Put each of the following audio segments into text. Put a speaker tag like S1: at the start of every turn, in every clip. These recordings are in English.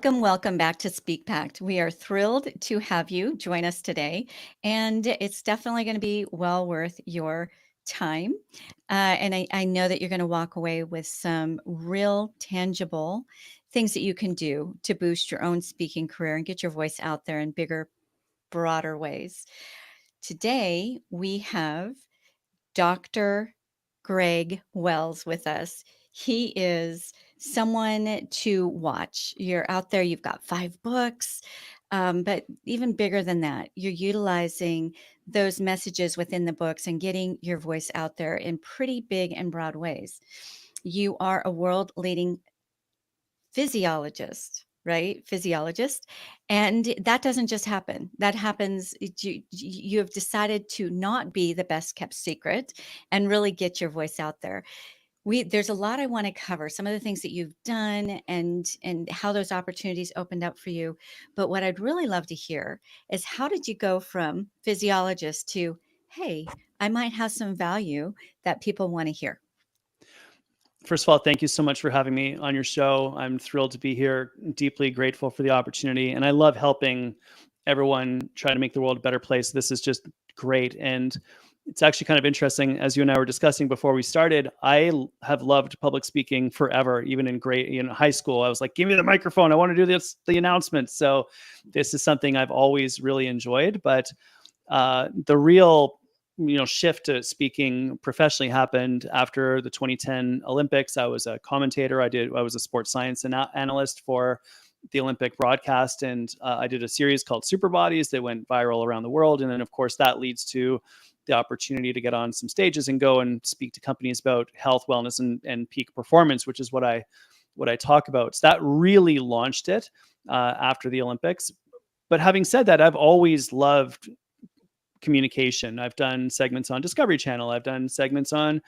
S1: Welcome back to Speak Pact. We are thrilled to have you join us today, and it's definitely going to be well worth your time. And I know that you're going to walk away with some real tangible things that you can do to boost your own speaking career and get your voice out there in bigger, broader ways. Today, we have Dr. Greg Wells with us. He is someone to watch. You're out there, you've got 5 books, but even bigger than that, you're utilizing those messages within the books and getting your voice out there in pretty big and broad ways. You are a world leading physiologist, right? Physiologist. And that doesn't just happen. That happens, you have decided to not be the best kept secret and really get your voice out there. There's a lot I want to cover, some of the things that you've done and how those opportunities opened up for you. But what I'd really love to hear is how did you go from physiologist to, hey, I might have some value that people want to hear?
S2: First of all, thank you so much for having me on your show. I'm thrilled to be here, deeply grateful for the opportunity. And I love helping everyone try to make the world a better place. This is just great. And it's actually kind of interesting, as you and I were discussing before we started, have loved public speaking forever, even in high school. I was like, give me the microphone. I want to do the announcements. So this is something I've always really enjoyed. But the real shift to speaking professionally happened after the 2010 Olympics. I was a commentator. I was a sports science analyst for the Olympic broadcast, and I did a series called Super Bodies that went viral around the world. And then, of course, that leads to the opportunity to get on some stages and go and speak to companies about health, wellness, and peak performance, which is what I talk about. So that really launched it after the Olympics. But having said that, I've always loved communication. I've done segments on Discovery Channel. I've done segments on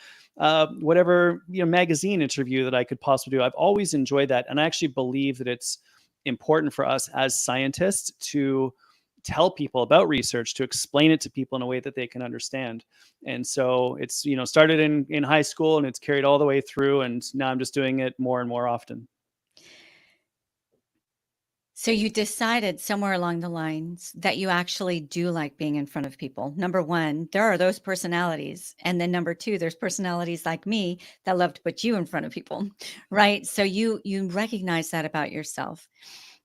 S2: whatever magazine interview that I could possibly do. I've always enjoyed that, and I actually believe that it's important for us as scientists to tell people about research, to explain it to people in a way that they can understand. And so it's started in high school, and it's carried all the way through, and now I'm just doing it more and more often.
S1: So you decided somewhere along the lines that you actually do like being in front of people. Number one, there are those personalities. And then number two, there's personalities like me that love to put you in front of people, right? So you recognize that about yourself.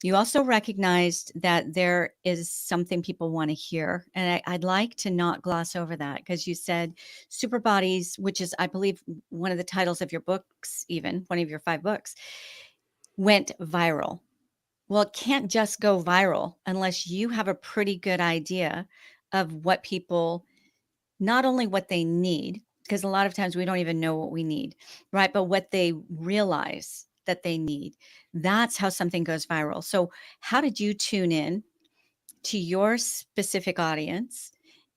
S1: You also recognized that there is something people want to hear. And I'd like to not gloss over that because you said Super Bodies, which is, I believe, one of the titles of your books, even one of your 5 books, went viral. Well, it can't just go viral unless you have a pretty good idea of what people, not only what they need, because a lot of times we don't even know what we need, right? But what they realize that they need. That's how something goes viral. So, how did you tune in to your specific audience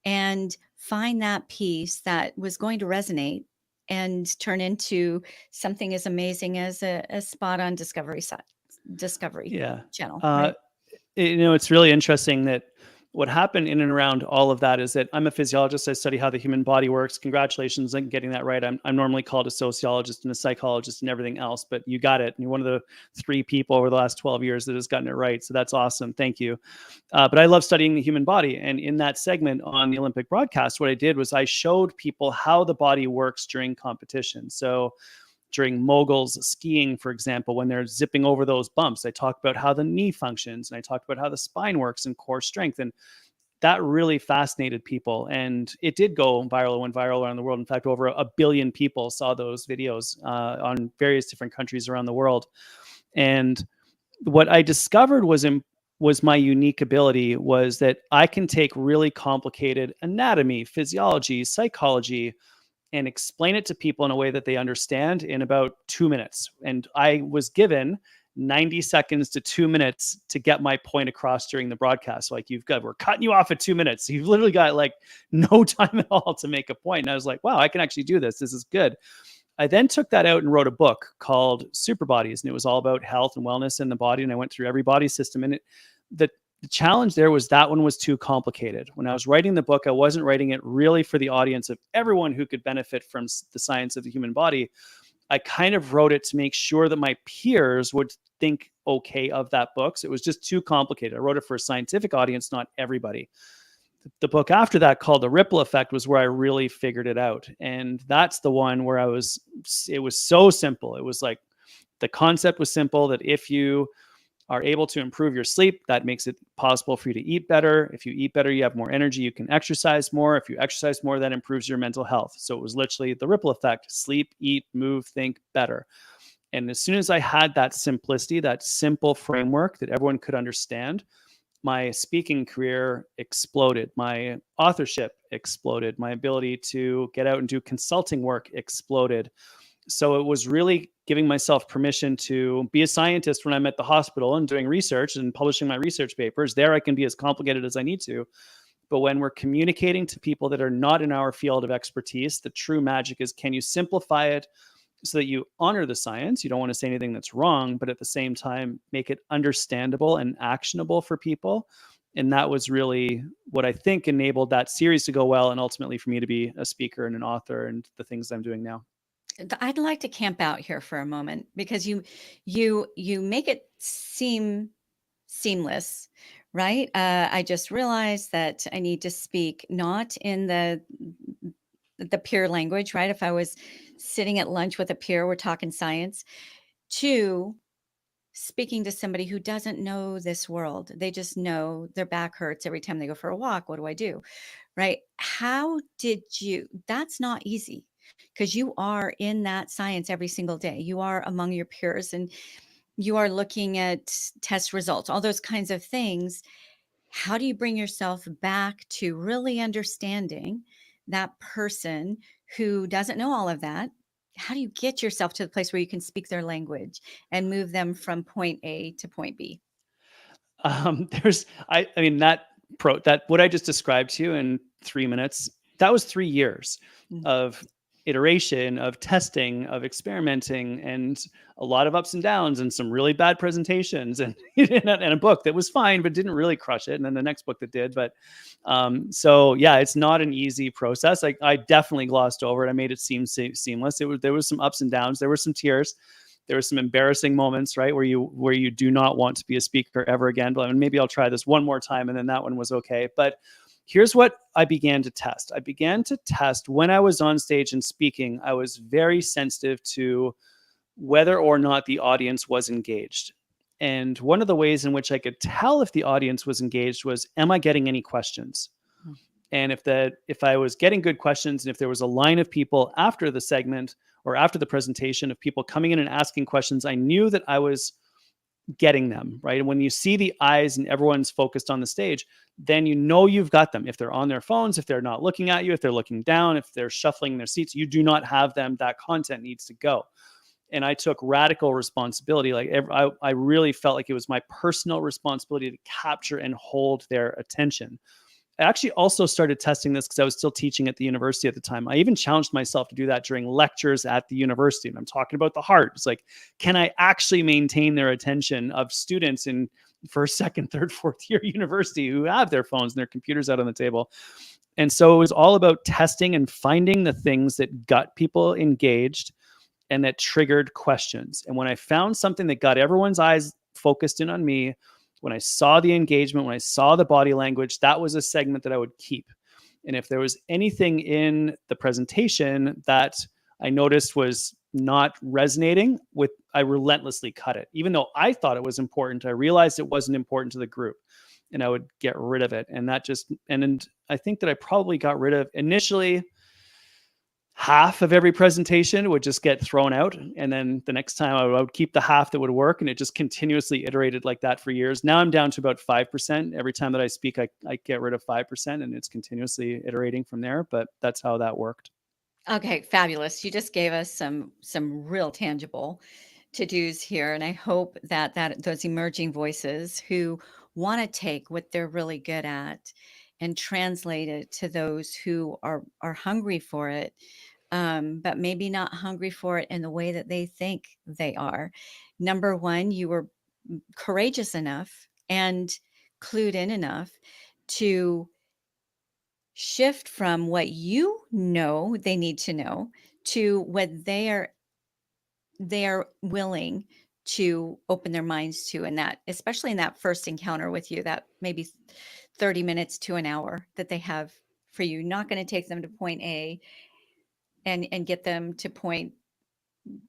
S1: and find that piece that was going to resonate and turn into something as amazing as a spot on Discovery
S2: Yeah.
S1: Channel,
S2: Uh,
S1: right?
S2: it's really interesting that what happened in and around all of that is that I'm a physiologist. I study how the human body works. Congratulations on getting that right. I'm normally called a sociologist and a psychologist and everything else, but you got it. And you're one of the 3 people over the last 12 years that has gotten it right. So that's awesome. Thank you. But I love studying the human body. And in that segment on the Olympic broadcast, what I did was I showed people how the body works during competition. So during moguls skiing, for example, when they're zipping over those bumps, I talk about how the knee functions, and I talked about how the spine works and core strength. And that really fascinated people. And it did go viral. It went viral around the world. In fact, over a billion people saw those videos on various different countries around the world. And what I discovered was my unique ability was that I can take really complicated anatomy, physiology, psychology, and explain it to people in a way that they understand in about 2 minutes. And I was given 90 seconds to 2 minutes to get my point across during the broadcast. So like, we're cutting you off at 2 minutes. So you've literally got like no time at all to make a point. And I was like, wow, I can actually do this. This is good. I then took that out and wrote a book called Super Bodies, and it was all about health and wellness in the body. And I went through every body system. And the challenge there was that one was too complicated. When I was writing the book, I wasn't writing it really for the audience of everyone who could benefit from the science of the human body. I kind of wrote it to make sure that my peers would think, okay of that book. So it was just too complicated. I wrote it for a scientific audience, not everybody. The book after that, called The Ripple Effect, was where I really figured it out. And that's the one where it was so simple. It was like, the concept was simple, that if you are able to improve your sleep, that makes it possible for you to eat better. If you eat better, you have more energy, you can exercise more. If you exercise more, that improves your mental health. So it was literally the ripple effect: sleep, eat, move, think better. And as soon as I had that simplicity, that simple framework that everyone could understand, my speaking career exploded. My authorship exploded. My ability to get out and do consulting work exploded. So it was really giving myself permission to be a scientist when I'm at the hospital and doing research and publishing my research papers. There I can be as complicated as I need to. But when we're communicating to people that are not in our field of expertise, the true magic is, can you simplify it so that you honor the science? You don't want to say anything that's wrong, but at the same time, make it understandable and actionable for people. And that was really what I think enabled that series to go well, and ultimately for me to be a speaker and an author and the things I'm doing now.
S1: I'd like to camp out here for a moment, because you make it seem seamless, right? I just realized that I need to speak not in the peer language, right? If I was sitting at lunch with a peer, we're talking science, to speaking to somebody who doesn't know this world. They just know their back hurts every time they go for a walk. What do I do? Right? How did you? That's not easy, because you are in that science every single day. You are among your peers, and you are looking at test results, all those kinds of things. How do you bring yourself back to really understanding that person who doesn't know all of that? How do you get yourself to the place where you can speak their language and move them from point A to point B?
S2: I mean, that what I just described to you in 3 minutes, that was 3 years
S1: Mm.
S2: of iteration, of testing, of experimenting, and a lot of ups and downs, and some really bad presentations, and and a book that was fine but didn't really crush it, and then the next book that did. But so yeah, it's not an easy process. I definitely glossed over it. I made it seem seamless. There was some ups and downs. There were some tears. There were some embarrassing moments, right, where you do not want to be a speaker ever again. But I mean, maybe I'll try this one more time, and then that one was okay. But here's what I began to test. I began to test when I was on stage and speaking. I was very sensitive to whether or not the audience was engaged. And one of the ways in which I could tell if the audience was engaged was, am I getting any questions?
S1: Mm.
S2: And if I was getting good questions, and if there was a line of people after the segment or after the presentation of people coming in and asking questions, I knew that I was getting them, right? And when you see the eyes and everyone's focused on the stage, then you know you've got them. If they're on their phones, if they're not looking at you, if they're looking down, if they're shuffling in their seats, you do not have them. That content needs to go. And I took radical responsibility. I really felt like it was my personal responsibility to capture and hold their attention. I actually also started testing this because I was still teaching at the university at the time. I even challenged myself to do that during lectures at the university. And I'm talking about the heart. It's like, can I actually maintain their attention of students in first, second, third, fourth year university who have their phones and their computers out on the table? And so it was all about testing and finding the things that got people engaged and that triggered questions. And when I found something that got everyone's eyes focused in on me, when I saw the engagement, when I saw the body language, that was a segment that I would keep. And if there was anything in the presentation that I noticed was not resonating with, I relentlessly cut it. Even though I thought it was important, I realized it wasn't important to the group, and I would get rid of it. And that just, and I think that I probably got rid of initially half of every presentation would just get thrown out. And then the next time I would keep the half that would work. And it just continuously iterated like that for years. Now I'm down to about 5%. Every time that I speak, I get rid of 5%, and it's continuously iterating from there. But that's how that worked.
S1: Okay, fabulous. You just gave us some real tangible to-dos here, and I hope that those emerging voices who want to take what they're really good at and translate it to those who are hungry for it, but maybe not hungry for it in the way that they think they are. Number one, you were courageous enough and clued in enough to shift from what you know they need to know to what they are willing to open their minds to, in that, especially in that first encounter with you, that maybe 30 minutes to an hour that they have for you. Not going to take them to point A and get them to point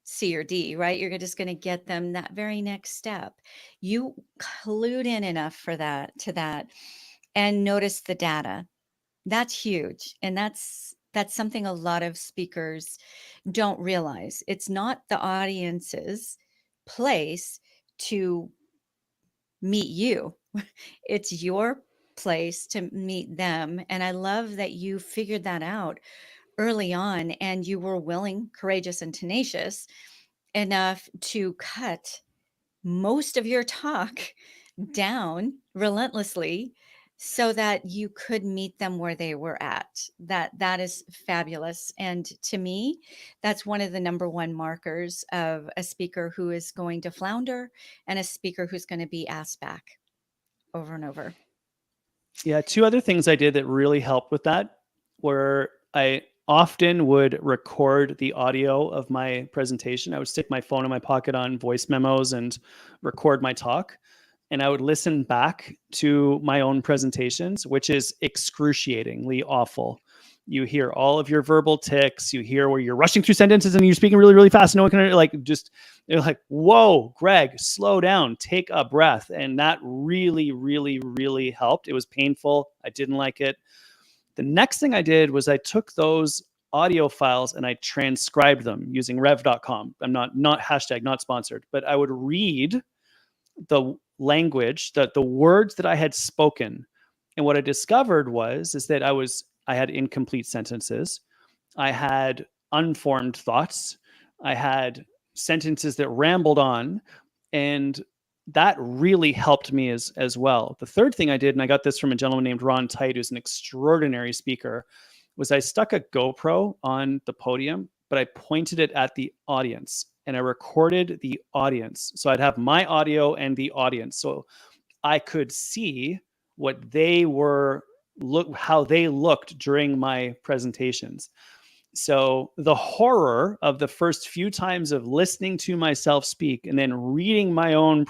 S1: C or D, right? You're just going to get them that very next step. You clued in enough for that, to that, and notice the data. That's huge. And that's something a lot of speakers don't realize. It's not the audience's place to meet you. It's your place to meet them. And I love that you figured that out early on, and you were willing, courageous, and tenacious enough to cut most of your talk down relentlessly so that you could meet them where they were at. That is fabulous. And to me, that's one of the number one markers of a speaker who is going to flounder and a speaker who's going to be asked back over and over.
S2: Yeah, two other things I did that really helped with that were I often would record the audio of my presentation. I would stick my phone in my pocket on voice memos and record my talk. And I would listen back to my own presentations, which is excruciatingly awful. You hear all of your verbal tics. You hear where you're rushing through sentences and you're speaking really, really fast. No one can they're like, whoa, Greg, slow down, take a breath. And that really, really, really helped. It was painful. I didn't like it. The next thing I did was I took those audio files and I transcribed them using rev.com. I'm not hashtag, not sponsored, but I would read the language, the words that I had spoken. And what I discovered is that I had incomplete sentences. I had unformed thoughts. I had sentences that rambled on. And that really helped me as well. The third thing I did, and I got this from a gentleman named Ron Tite, who's an extraordinary speaker, was I stuck a GoPro on the podium, but I pointed it at the audience and I recorded the audience. So I'd have my audio and the audience. So I could see what they were, how they looked during my presentations. So the horror of the first few times of listening to myself speak and then reading my own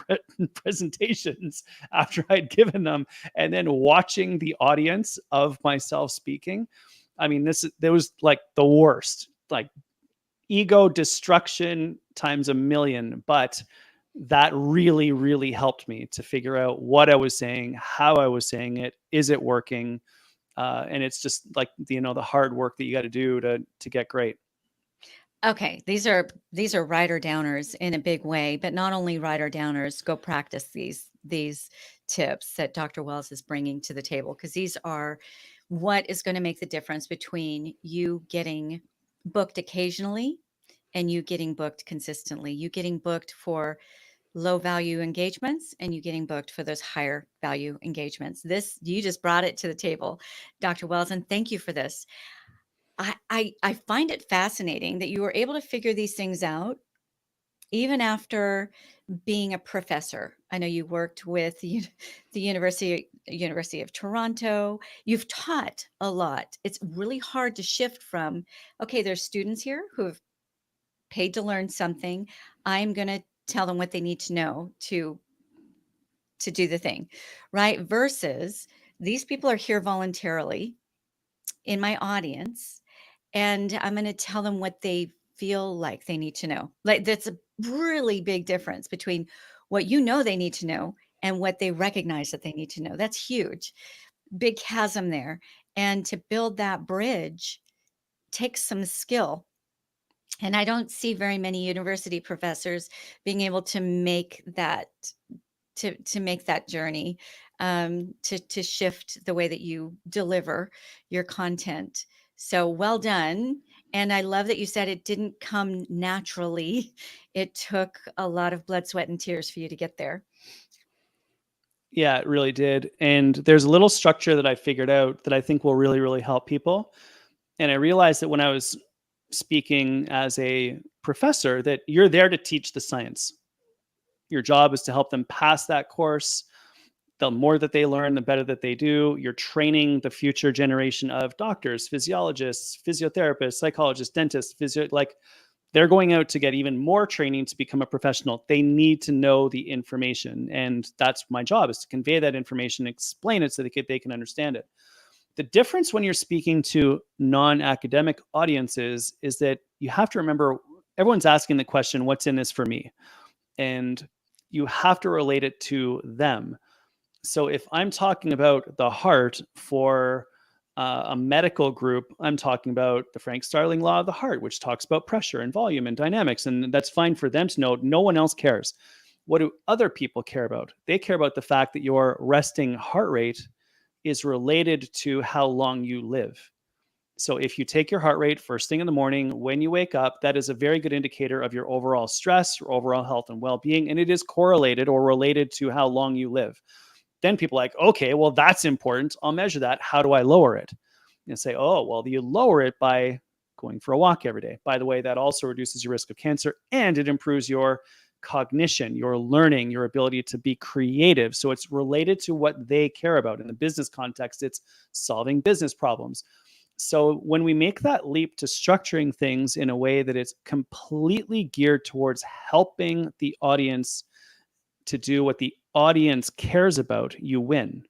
S2: presentations after I'd given them, and then watching the audience of myself speaking. I mean, there was like the worst, like ego destruction times a million, but that really, really helped me to figure out what I was saying, how I was saying it, is it working? And it's just like, the hard work that you got to do to get great.
S1: Okay, these are writer downers in a big way, but not only writer downers. Go practice these tips that Dr. Wells is bringing to the table, because these are what is going to make the difference between you getting booked occasionally and you getting booked consistently. You getting booked for low value engagements and you getting booked for those higher value engagements. This, you just brought it to the table, Dr. Wells, and thank you for this. I find it fascinating that you were able to figure these things out even after being a professor. I know you worked with the University of Toronto. You've taught a lot. It's really hard to shift from, okay, there's students here who have paid to learn something. I'm going to tell them what they need to know to do the thing, right? Versus these people are here voluntarily in my audience, and I'm going to tell them what they feel like they need to know. Like, that's a really big difference between what they need to know and what they recognize that they need to know. That's huge. Big chasm there. And to build that bridge takes some skill. And I don't see very many university professors being able to make that make that journey, to shift the way that you deliver your content. So well done. And I love that you said it didn't come naturally. It took a lot of blood, sweat, and tears for you to get there.
S2: Yeah, it really did. And there's a little structure that I figured out that I think will really, really help people. And I realized that when I was speaking as a professor, that you're there to teach the science. Your job is to help them pass that course. The more that they learn, the better that they do. You're training the future generation of doctors, physiologists, physiotherapists, psychologists, dentists, they're going out to get even more training to become a professional. They need to know the information. And that's my job, is to convey that information, explain it so they can understand it. The difference when you're speaking to non-academic audiences is that you have to remember everyone's asking the question, what's in this for me? And you have to relate it to them. So if I'm talking about the heart for a medical group, I'm talking about the Frank Starling law of the heart, which talks about pressure and volume and dynamics. And that's fine for them to know. No one else cares. What do other people care about? They care about the fact that your resting heart rate is related to how long you live. So if you take your heart rate first thing in the morning when you wake up, that is a very good indicator of your overall stress, your overall health and well-being, and it is correlated or related to how long you live. Then people are like, okay, well, that's important. I'll measure that. How do I lower it? And say, oh, well, you lower it by going for a walk every day. By the way, that also reduces your risk of cancer, and it improves your cognition, your learning, your ability to be creative. So it's related to what they care about. In the business context, it's solving business problems. So when we make that leap to structuring things in a way that it's completely geared towards helping the audience to do what the audience cares about, you win.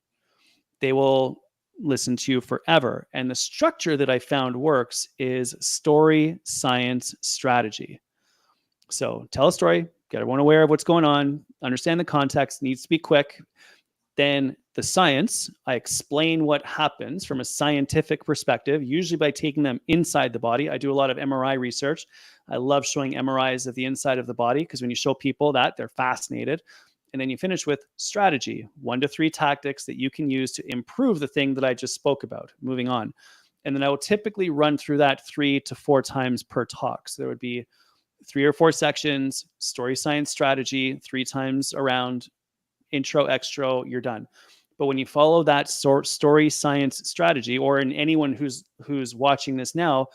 S2: They will listen to you forever. And the structure that I found works is story, science, strategy. So tell a story, get everyone aware of what's going on, understand the context, needs to be quick. Then the science, I explain what happens from a scientific perspective, usually by taking them inside the body. I do a lot of MRI research. I love showing MRIs of the inside of the body because when you show people that, they're fascinated. And then you finish with strategy, 1 to 3 tactics that you can use to improve the thing that I just spoke about. Moving on. And then I will typically run through that 3 to 4 times per talk. So there would be 3 or 4 sections, story, science, strategy, 3 times around, intro, extro, you're done. But when you follow that story, science, strategy, or in anyone who's watching this now,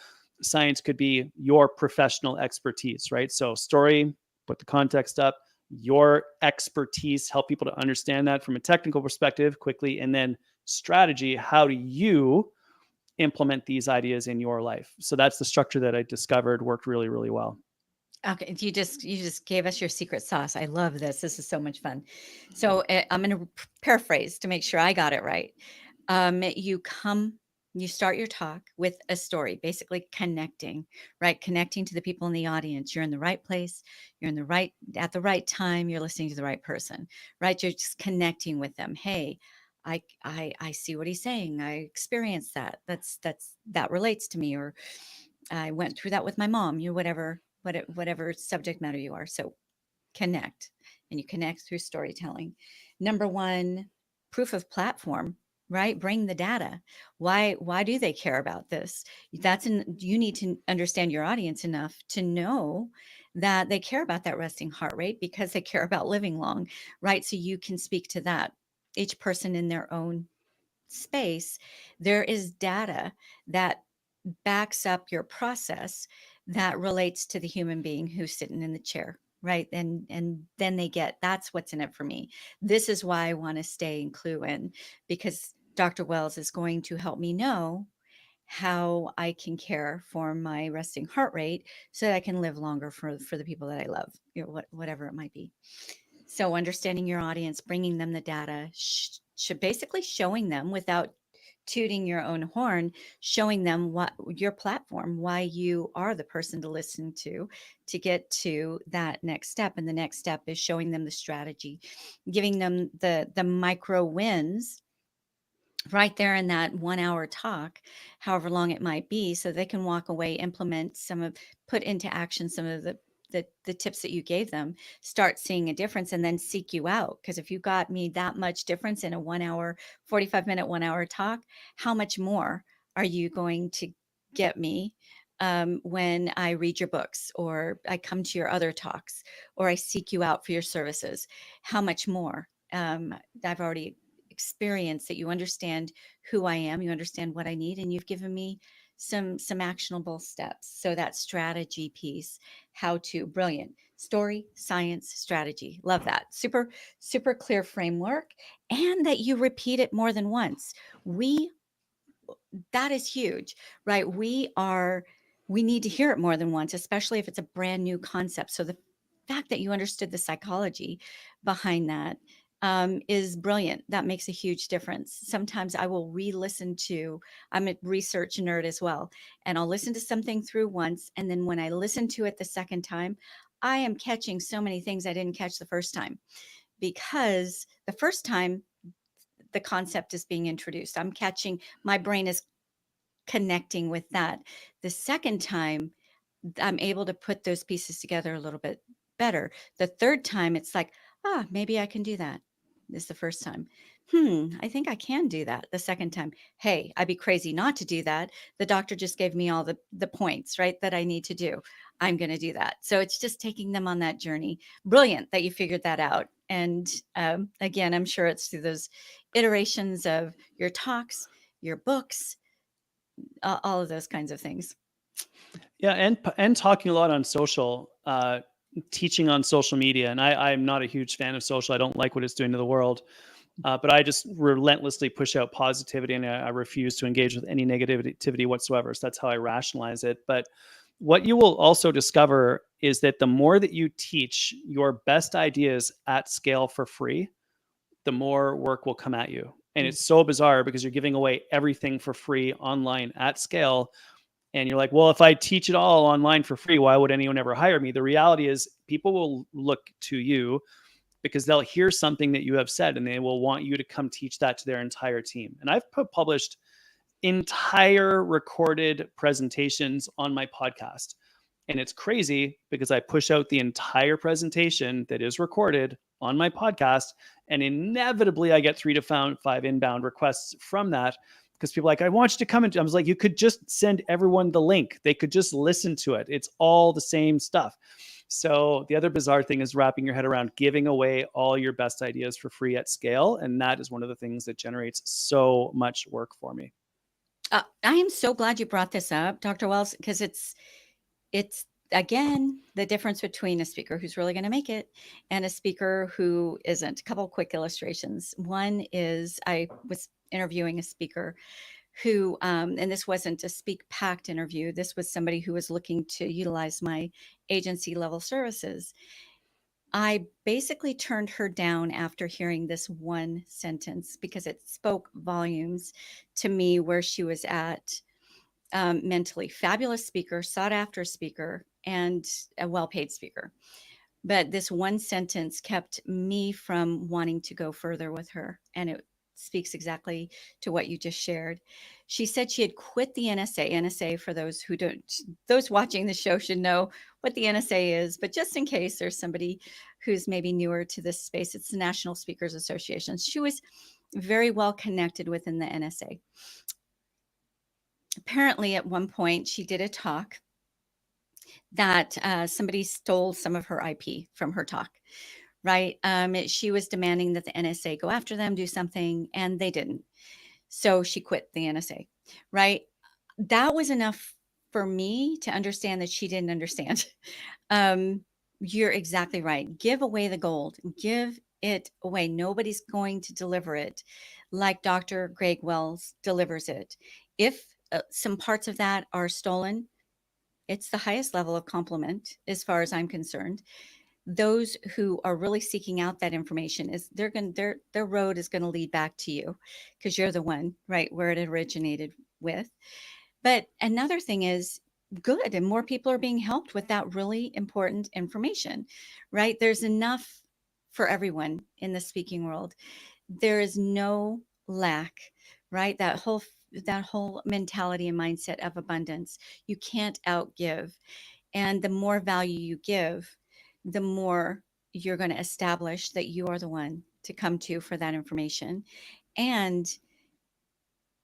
S2: science could be your professional expertise, right? So story, put the context up, your expertise, help people to understand that from a technical perspective quickly, and then strategy, how do you implement these ideas in your life? So that's the structure that I discovered worked really, really well.
S1: Okay, you just gave us your secret sauce. I love this. This is so much fun. So I'm going to paraphrase to make sure I got it right. You come, you start your talk with a story, basically connecting, right? Connecting to the people in the audience. You're in the right place. You're in the right at the right time. You're listening to the right person, right? You're just connecting with them. Hey, I see what he's saying. I experienced that. That relates to me, or I went through that with my mom. You whatever subject matter you are. So connect, and you connect through storytelling. Number one, proof of platform, right? Bring the data. Why do they care about this? You need to understand your audience enough to know that they care about that resting heart rate because they care about living long, right? So you can speak to that. Each person in their own space, there is data that backs up your process that relates to the human being who's sitting in the chair, right? And then they get, that's what's in it for me. This is why I want to stay in clue in, because Dr. Wells is going to help me know how I can care for my resting heart rate so that I can live longer for the people that I love, whatever it might be. So understanding your audience, bringing them the data, should basically showing them without tooting your own horn, showing them what your platform, why you are the person to listen to get to that next step. And the next step is showing them the strategy, giving them the micro wins right there in that 1 hour talk, however long it might be, so they can walk away, implement put into action some of the tips that you gave them, start seeing a difference, and then seek you out. Because if you got me that much difference in a 1 hour, 45-minute, 1 hour talk, how much more are you going to get me when I read your books, or I come to your other talks, or I seek you out for your services? How much more? I've already experience that you understand who I am, you understand what I need, and you've given me some actionable steps. So that strategy piece, how to, brilliant. Story, science, strategy. Love that. Super, super clear framework, and that you repeat it more than once. That is huge, right? We are we need to hear it more than once, especially if it's a brand new concept. So the fact that you understood the psychology behind that is brilliant. That makes a huge difference. Sometimes I will re-listen to, I'm a research nerd as well, and I'll listen to something through once, and then when I listen to it the second time, I am catching so many things I didn't catch the first time, because the first time the concept is being introduced, I'm catching, my brain is connecting with that. The second time, I'm able to put those pieces together a little bit better. The third time, it's like, maybe I can do that. This is the first time. I think I can do that. The second time, hey, I'd be crazy not to do that. The doctor just gave me all the points, right, that I need to do. I'm going to do that. So it's just taking them on that journey. Brilliant that you figured that out. And again, I'm sure it's through those iterations of your talks, your books, all of those kinds of things.
S2: Yeah, and talking a lot on social, teaching on social media, and I'm not a huge fan of social. I don't like what it's doing to the world, but I just relentlessly push out positivity, and I refuse to engage with any negativity whatsoever. So that's how I rationalize it. But what you will also discover is that the more that you teach your best ideas at scale for free, the more work will come at you. And
S1: Mm.
S2: it's so bizarre because you're giving away everything for free online at scale, and you're like, well, if I teach it all online for free, why would anyone ever hire me? The reality is people will look to you because they'll hear something that you have said and they will want you to come teach that to their entire team. And I've published entire recorded presentations on my podcast. And it's crazy because I push out the entire presentation that is recorded on my podcast. And inevitably, I get 3 to 5 inbound requests from that because people are like, I want you to come into. I was like, you could just send everyone the link. They could just listen to it. It's all the same stuff. So the other bizarre thing is wrapping your head around giving away all your best ideas for free at scale. And that is one of the things that generates so much work for me.
S1: I am so glad you brought this up, Dr. Wells, because it's again the difference between a speaker who's really going to make it and a speaker who isn't. A couple quick illustrations. One is I was interviewing a speaker who, and this wasn't a speak packed interview. This was somebody who was looking to utilize my agency level services. I basically turned her down after hearing this one sentence because it spoke volumes to me where she was at mentally. Fabulous speaker, sought after speaker, and a well paid speaker. But this one sentence kept me from wanting to go further with her. And it speaks exactly to what you just shared. She said she had quit the NSA. NSA, for those who don't, those watching the show should know what the NSA is, but just in case there's somebody who's maybe newer to this space, it's the National Speakers Association. She was very well connected within the NSA. Apparently, at one point, she did a talk that somebody stole some of her IP from her talk, right? She was demanding that the NSA go after them, do something, and they didn't. So she quit the NSA, right? That was enough for me to understand that she didn't understand. You're exactly right. Give away the gold, give it away. Nobody's going to deliver it like Dr. Greg Wells delivers it. If some parts of that are stolen, it's the highest level of compliment as far as I'm concerned. Those who are really seeking out that information is they're going their road is going to lead back to you because you're the one right where it originated with. But another thing is good, and more people are being helped with that really important information, right? There's enough for everyone in the speaking world. There is no lack, right? That whole mentality and mindset of abundance. You can't outgive. And the more value you give, the more you're going to establish that you are the one to come to for that information. And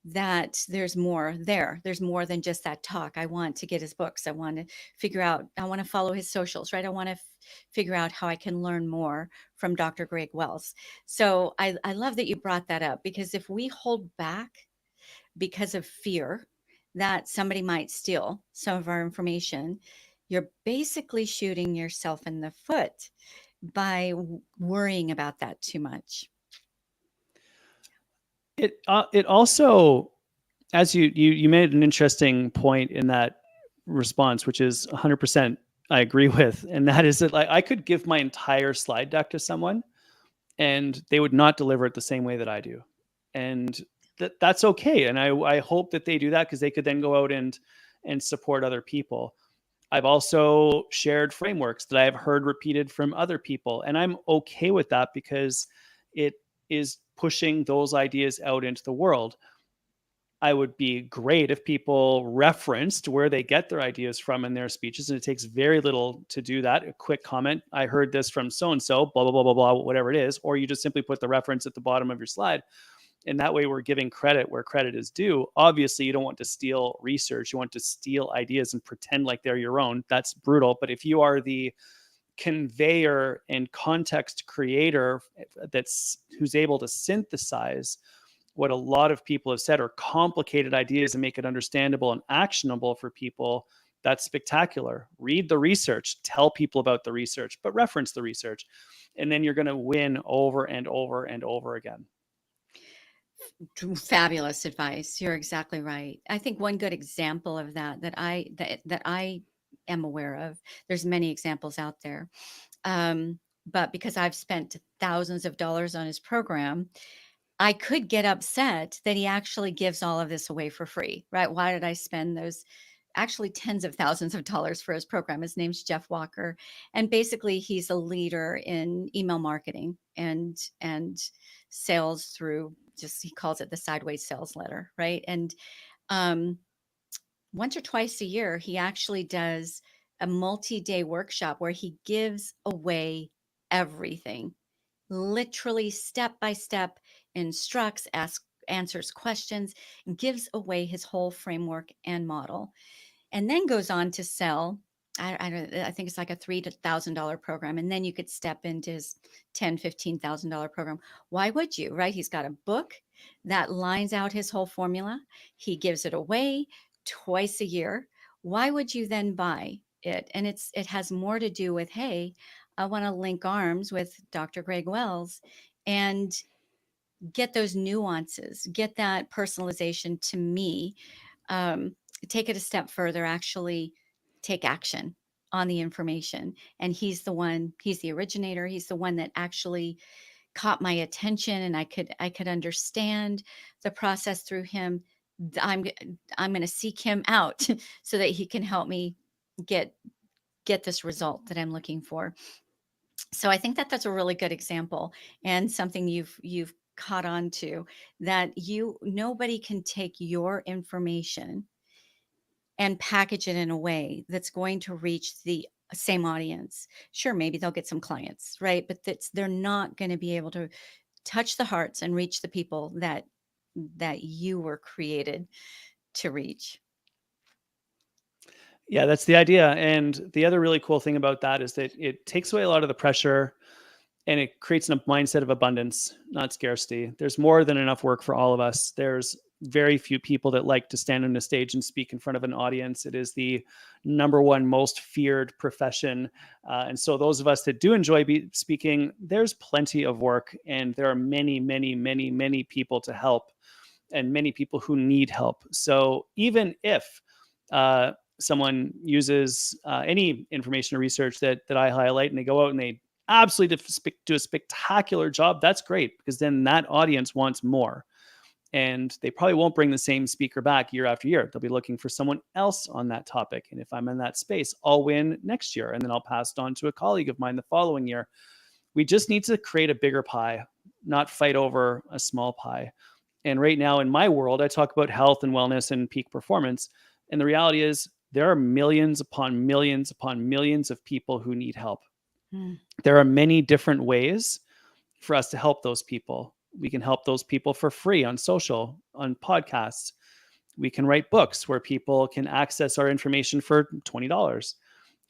S1: that there's more there. There's more than just that talk. I want to get his books. I want to figure out, I want to follow his socials, right? I want to figure out how I can learn more from Dr. Greg Wells. So I love that you brought that up, because if we hold back because of fear that somebody might steal some of our information, you're basically shooting yourself in the foot by worrying about that too much.
S2: It also, as you made an interesting point in that response, which is 100% I agree with. And that is that, like, I could give my entire slide deck to someone and they would not deliver it the same way that I do. And that's okay. And I hope that they do that, because they could then go out and support other people. I've also shared frameworks that I've heard repeated from other people, and I'm okay with that because it is pushing those ideas out into the world. I would be great if people referenced where they get their ideas from in their speeches, and it takes very little to do that. A quick comment, I heard this from so and so, blah blah blah blah blah, whatever it is, or you just simply put the reference at the bottom of your slide. And that way we're giving credit where credit is due. Obviously, you don't want to steal research. You want to steal ideas and pretend like they're your own. That's brutal. But if you are the conveyor and context creator who's able to synthesize what a lot of people have said are complicated ideas and make it understandable and actionable for people, that's spectacular. Read the research, tell people about the research, but reference the research. And then you're going to win over and over and over again.
S1: Fabulous advice. You're exactly right. I think one good example of that I am aware of, there's many examples out there. But because I've spent thousands of dollars on his program, I could get upset that he actually gives all of this away for free, right? Why did I spend those actually tens of thousands of dollars for his program? His name's Jeff Walker. And basically he's a leader in email marketing and sales through, just, he calls it the sideways sales letter, right? And once or twice a year, he actually does a multi-day workshop where he gives away everything, literally step by step, instructs, answers questions, and gives away his whole framework and model, and then goes on to sell. I think it's like a $3,000 program. And then you could step into his $10,000, $15,000 program. Why would you, right? He's got a book that lines out his whole formula. He gives it away twice a year. Why would you then buy it? And it has more to do with, hey, I want to link arms with Dr. Greg Wells and get those nuances, get that personalization to me, take it a step further, actually take action on the information. And he's the originator. He's the one that actually caught my attention, and I could understand the process through him. I'm going to seek him out so that he can help me get this result that I'm looking for. So I think that that's a really good example, and something you've caught on to, that nobody can take your information and package it in a way that's going to reach the same audience. Sure, maybe they'll get some clients, right? But they're not going to be able to touch the hearts and reach the people that you were created to reach.
S2: Yeah, that's the idea. And the other really cool thing about that is that it takes away a lot of the pressure and it creates a mindset of abundance, not scarcity. There's more than enough work for all of us. There's very few people that like to stand on a stage and speak in front of an audience. It is the number one most feared profession. And so those of us that do enjoy speaking, there's plenty of work, and there are many, many, many, many people to help, and many people who need help. So even if someone uses any information or research that I highlight, and they go out and they absolutely do a spectacular job, that's great, because then that audience wants more. And they probably won't bring the same speaker back year after year. They'll be looking for someone else on that topic. And if I'm in that space, I'll win next year. And then I'll pass it on to a colleague of mine the following year. We just need to create a bigger pie, not fight over a small pie. And right now in my world, I talk about health and wellness and peak performance. And the reality is there are millions upon millions upon millions of people who need help. There are many different ways for us to help those people. We can help those people for free on social, on podcasts. We can write books where people can access our information for $20.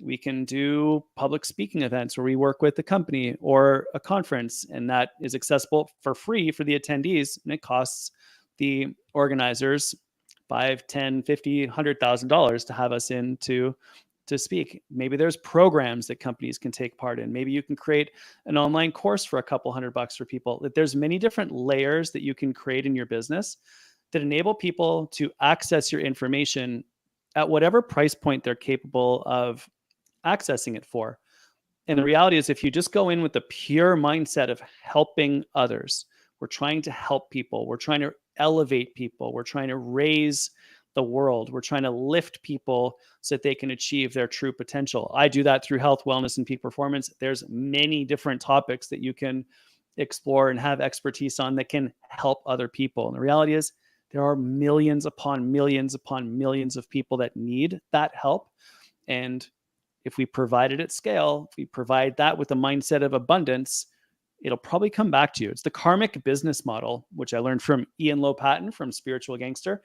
S2: We can do public speaking events where we work with a company or a conference, and that is accessible for free for the attendees, and it costs the organizers $5, $10, $50, $100,000 to have us in to speak. Maybe there's programs that companies can take part in. Maybe you can create an online course for a couple $100 for people. There's many different layers that you can create in your business that enable people to access your information at whatever price point they're capable of accessing it for. And the reality is, if you just go in with the pure mindset of helping others, we're trying to help people, we're trying to elevate people, we're trying to raise the world, we're trying to lift people so that they can achieve their true potential. I do that through health, wellness, and peak performance. There's many different topics that you can explore and have expertise on that can help other people. And the reality is, there are millions upon millions upon millions of people that need that help. And if we provide it at scale, if we provide that with a mindset of abundance, it'll probably come back to you. It's the karmic business model, which I learned from Ian Lopatin from Spiritual Gangster,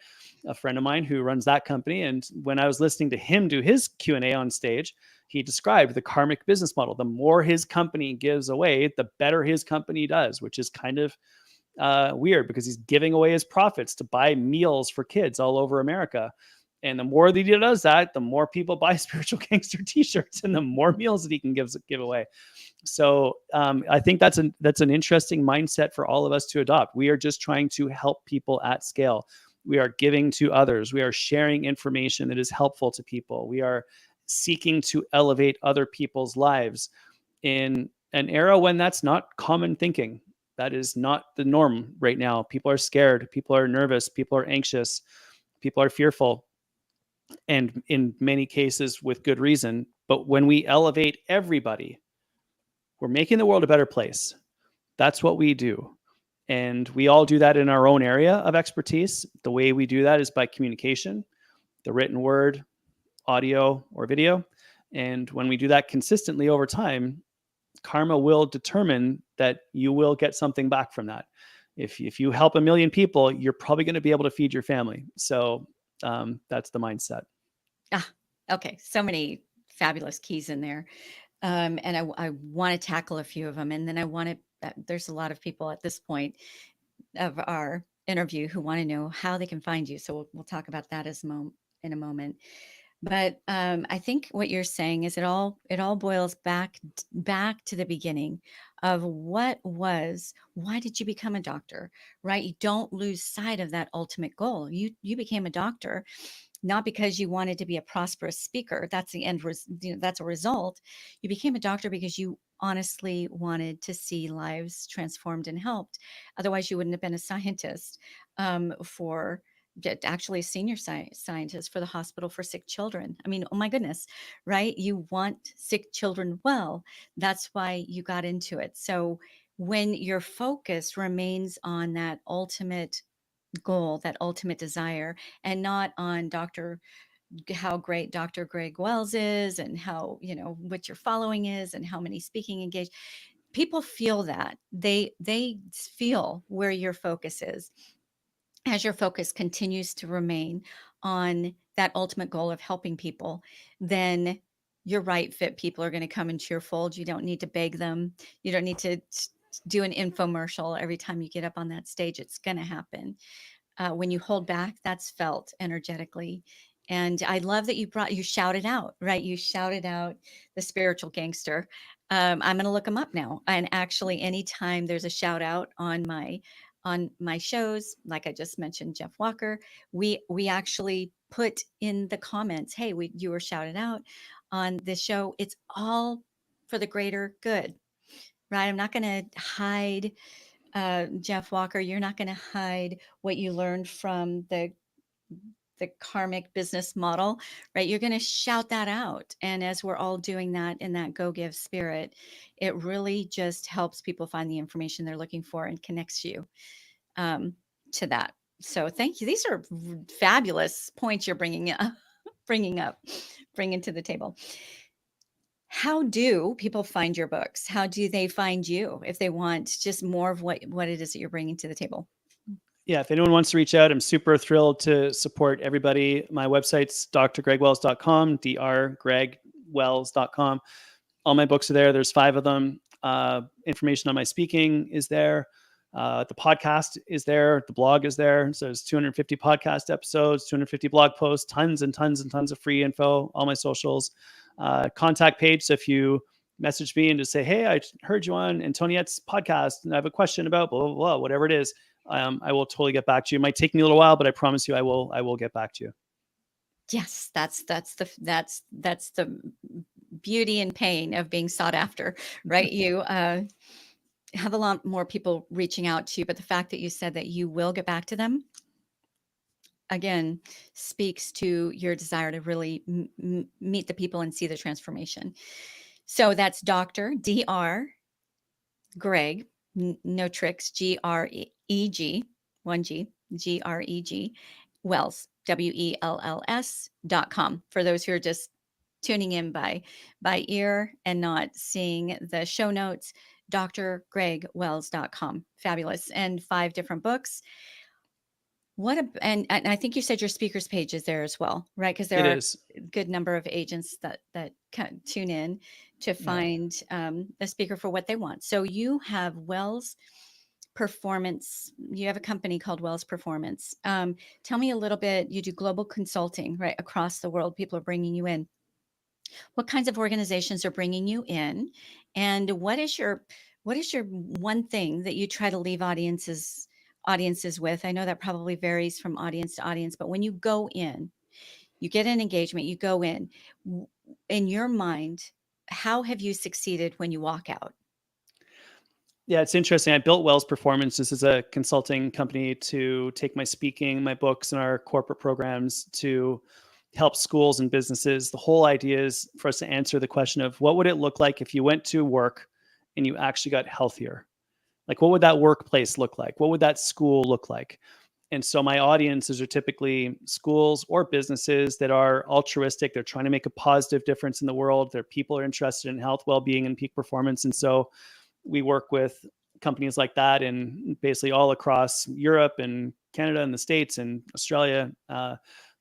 S2: a friend of mine who runs that company. And when I was listening to him do his Q&A on stage, he described the karmic business model. The more his company gives away, the better his company does, which is kind of weird because he's giving away his profits to buy meals for kids all over America. And the more that he does that, the more people buy Spiritual Gangster t-shirts and the more meals that he can give away. So I think that's an interesting mindset for all of us to adopt. We are just trying to help people at scale. We are giving to others. We are sharing information that is helpful to people. We are seeking to elevate other people's lives in an era when that's not common thinking. That is not the norm right now. People are scared. People are nervous. People are anxious. People are fearful. And in many cases with good reason. But when we elevate everybody, we're making the world a better place. That's what we do. And we all do that in our own area of expertise. The way we do that is by communication, the written word, audio, or video. And when we do that consistently over time, karma will determine that you will get something back from that. If you help 1 million people, you're probably going to be able to feed your family. So that's the mindset.
S1: Okay. So many fabulous keys in there. And I want to tackle a few of them. And then I want to, there's a lot of people at this point of our interview who want to know how they can find you. So we'll talk about that in a moment. But I think what you're saying is it all boils back to the beginning of why did you become a doctor, right? You don't lose sight of that ultimate goal. You became a doctor not because you wanted to be a prosperous speaker. That's the that's a result. You became a doctor because you honestly wanted to see lives transformed and helped. Otherwise, you wouldn't have been a scientist for actually a senior scientist for the hospital for sick children. I mean, oh my goodness, right? You want sick children well. That's why you got into it. So when your focus remains on that ultimate goal, that ultimate desire, and not on how great Dr. Greg Wells is and how, what your following is and how many speaking engaged, people feel that. They feel where your focus is. As your focus continues to remain on that ultimate goal of helping people, then your right fit people are going to come into your fold. You don't need to beg them. You don't need to do an infomercial every time you get up on that stage. It's going to happen. When you hold back, that's felt energetically. And I love that you shouted out, right? You shouted out the Spiritual Gangster. I'm going to look him up now. And actually, anytime there's a shout out on my shows, like I just mentioned, Jeff Walker, we actually put in the comments, hey, you were shouted out on this show. It's all for the greater good, right? I'm not going to hide Jeff Walker, you're not going to hide what you learned from the karmic business model, right? You're going to shout that out. And as we're all doing that in that go give spirit, it really just helps people find the information they're looking for and connects you to that. So thank you. These are fabulous points you're bringing to the table. How do people find your books? How do they find you if they want just more of what it is that you're bringing to the table?
S2: Yeah, if anyone wants to reach out, I'm super thrilled to support everybody. My website's drgregwells.com, drgregwells.com. All my books are there. There's 5 of them. Information on my speaking is there. The podcast is there. The blog is there. So there's 250 podcast episodes, 250 blog posts, tons and tons and tons of free info, all my socials. Contact page. So if you message me and just say, hey, I heard you on Antoniette's podcast and I have a question about blah, blah, blah, whatever it is, I will totally get back to you. It might take me a little while, but I promise you I will get back to you.
S1: Yes, that's the beauty and pain of being sought after, right? You have a lot more people reaching out to you, but the fact that you said that you will get back to them again speaks to your desire to really meet the people and see the transformation. So that's Dr. Dr. Greg, no tricks, Greg, one G, Greg, Wells, WELLS.com. For those who are just tuning in by ear and not seeing the show notes, drgregwells.com. Fabulous. And 5 different books. And I think you said your speakers page is there as well, right? Because there
S2: It
S1: are
S2: is.
S1: a good number of agents that tune in to
S2: Yeah.
S1: find a speaker for what they want. So you have Wells Performance. You have a company called Wells Performance. Tell me a little bit. You do global consulting, right, across the world. People are bringing you in. What kinds of organizations are bringing you in, and what is your one thing that you try to leave audiences with? I know that probably varies from audience to audience, but when you go in, you get an engagement, you go in, in your mind, how have you succeeded when you walk out?
S2: Yeah, it's interesting. I built Wells Performance. This is a consulting company to take my speaking, my books, and our corporate programs to help schools and businesses. The whole idea is for us to answer the question of what would it look like if you went to work and you actually got healthier? Like, what would that workplace look like? What would that school look like? And so my audiences are typically schools or businesses that are altruistic. They're trying to make a positive difference in the world. Their people are interested in health, well-being, and peak performance. And so we work with companies like that in basically all across Europe and Canada and the States and Australia.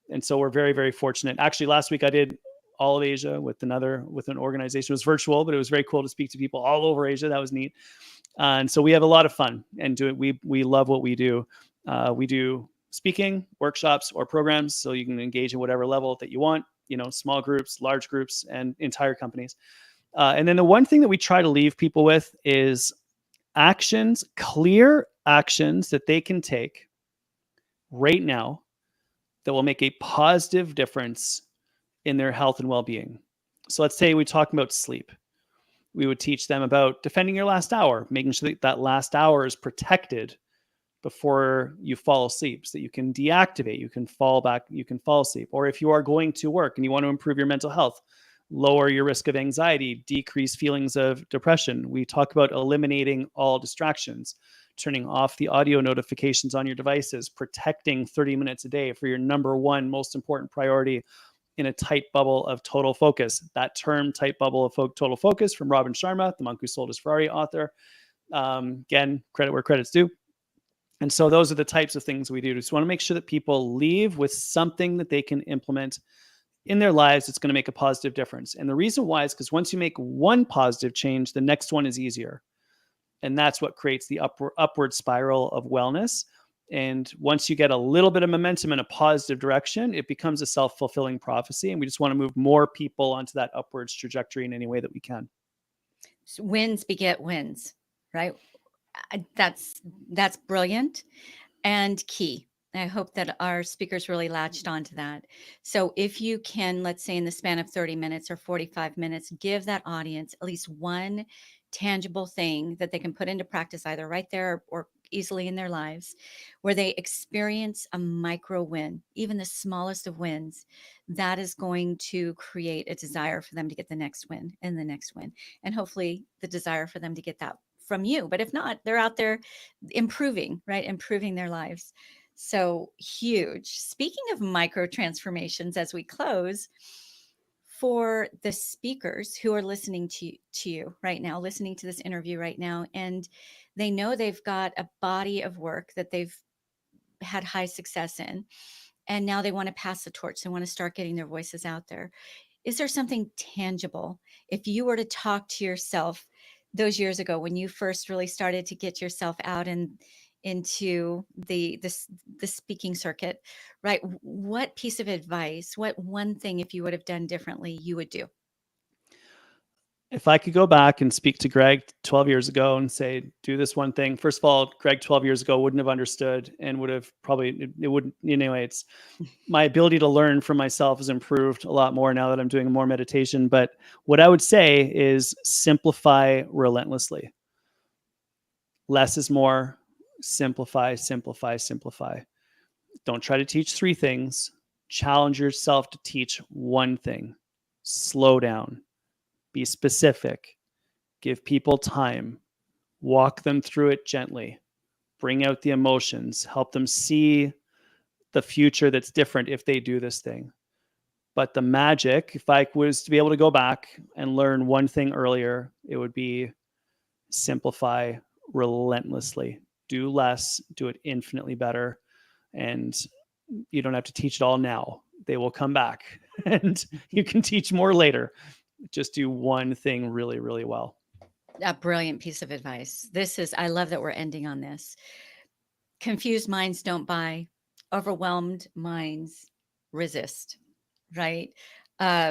S2: And so we're very, very fortunate. Actually, last week I did all of Asia with an organization. It was virtual, but it was very cool to speak to people all over Asia. That was neat. And so we have a lot of fun and do it. We love what we do. We do speaking, workshops, or programs, so you can engage in whatever level that you want. You know, small groups, large groups, and entire companies. And then the one thing that we try to leave people with is actions, clear actions that they can take right now that will make a positive difference in their health and well-being. So let's say we talk about sleep. We would teach them about defending your last hour, making sure that that last hour is protected before you fall asleep so that you can deactivate, you can fall back, you can fall asleep. Or if you are going to work and you want to improve your mental health, lower your risk of anxiety, decrease feelings of depression. We talk about eliminating all distractions, turning off the audio notifications on your devices, protecting 30 minutes a day for your number one most important priority in a tight bubble of total focus. That term, tight bubble of total focus, from Robin Sharma, the monk who sold his Ferrari author. Again, credit where credit's due. And so those are the types of things we do. We just want to make sure that people leave with something that they can implement in their lives. It's going to make a positive difference. And the reason why is because once you make one positive change, the next one is easier. And that's what creates the upward spiral of wellness. And once you get a little bit of momentum in a positive direction, it becomes a self-fulfilling prophecy. And we just want to move more people onto that upwards trajectory in any way that we can.
S1: So wins beget wins, right? That's brilliant and key. I hope that our speakers really latched onto that. So if you can, let's say in the span of 30 minutes or 45 minutes, give that audience at least one tangible thing that they can put into practice either right there or easily in their lives, where they experience a micro win, even the smallest of wins, that is going to create a desire for them to get the next win and the next win. And hopefully the desire for them to get that from you. But if not, they're out there improving, right? Improving their lives. So huge. Speaking of micro transformations, as we close, for the speakers who are listening to you right now, listening to this interview right now, and they know they've got a body of work that they've had high success in, and now they want to pass the torch. They want to start getting their voices out there. Is there something tangible? If you were to talk to yourself those years ago when you first really started to get yourself out and into the speaking circuit, right? What piece of advice, what one thing if you would have done differently you would do?
S2: If I could go back and speak to Greg 12 years ago and say, do this one thing, first of all, Greg 12 years ago wouldn't have understood and would have probably, it wouldn't, anyway, it's my ability to learn from myself has improved a lot more now that I'm doing more meditation. But what I would say is simplify relentlessly. Less is more. Simplify, simplify, simplify. Don't try to teach 3 things. Challenge yourself to teach 1 thing. Slow down. Be specific. Give people time. Walk them through it gently. Bring out the emotions. Help them see the future that's different if they do this thing. But the magic, if I was to be able to go back and learn 1 thing earlier, it would be simplify relentlessly. Do less, do it infinitely better. And you don't have to teach it all now. They will come back and you can teach more later. Just do 1 thing really, really well.
S1: A brilliant piece of advice. I love that we're ending on this. Confused minds don't buy, overwhelmed minds resist, right?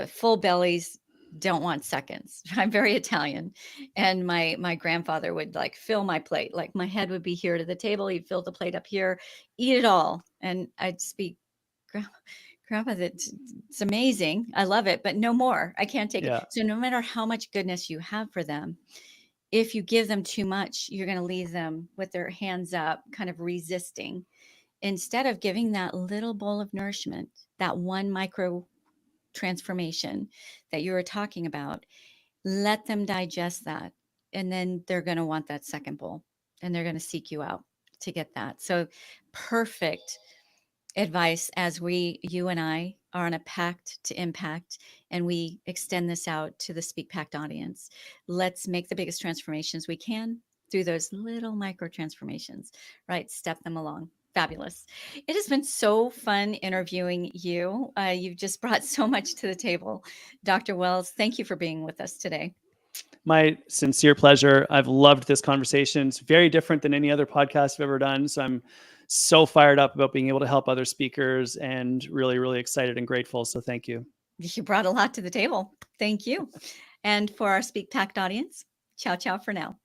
S1: Full bellies don't want seconds. I'm very Italian, and my grandfather would like fill my plate. Like my head would be here to the table. He'd fill the plate up here, eat it all, and I'd speak, Grandpa, it's amazing. I love it, but no more. I can't take
S2: Yeah.
S1: it. So no matter how much goodness you have for them, if you give them too much, you're going to leave them with their hands up, kind of resisting. Instead of giving that little bowl of nourishment, that 1 micro transformation that you were talking about, let them digest that. And then they're going to want that second bowl and they're going to seek you out to get that. So perfect advice as you and I are on a pact to impact, and we extend this out to the Speak Pact audience. Let's make the biggest transformations we can through those little micro transformations, right? Step them along. Fabulous. It has been so fun interviewing you. You've just brought so much to the table. Dr. Wells, thank you for being with us today.
S2: My sincere pleasure. I've loved this conversation. It's very different than any other podcast I've ever done. So I'm so fired up about being able to help other speakers and really, really excited and grateful. So thank you.
S1: You brought a lot to the table. Thank you. And for our Speak Pact audience, ciao, ciao for now.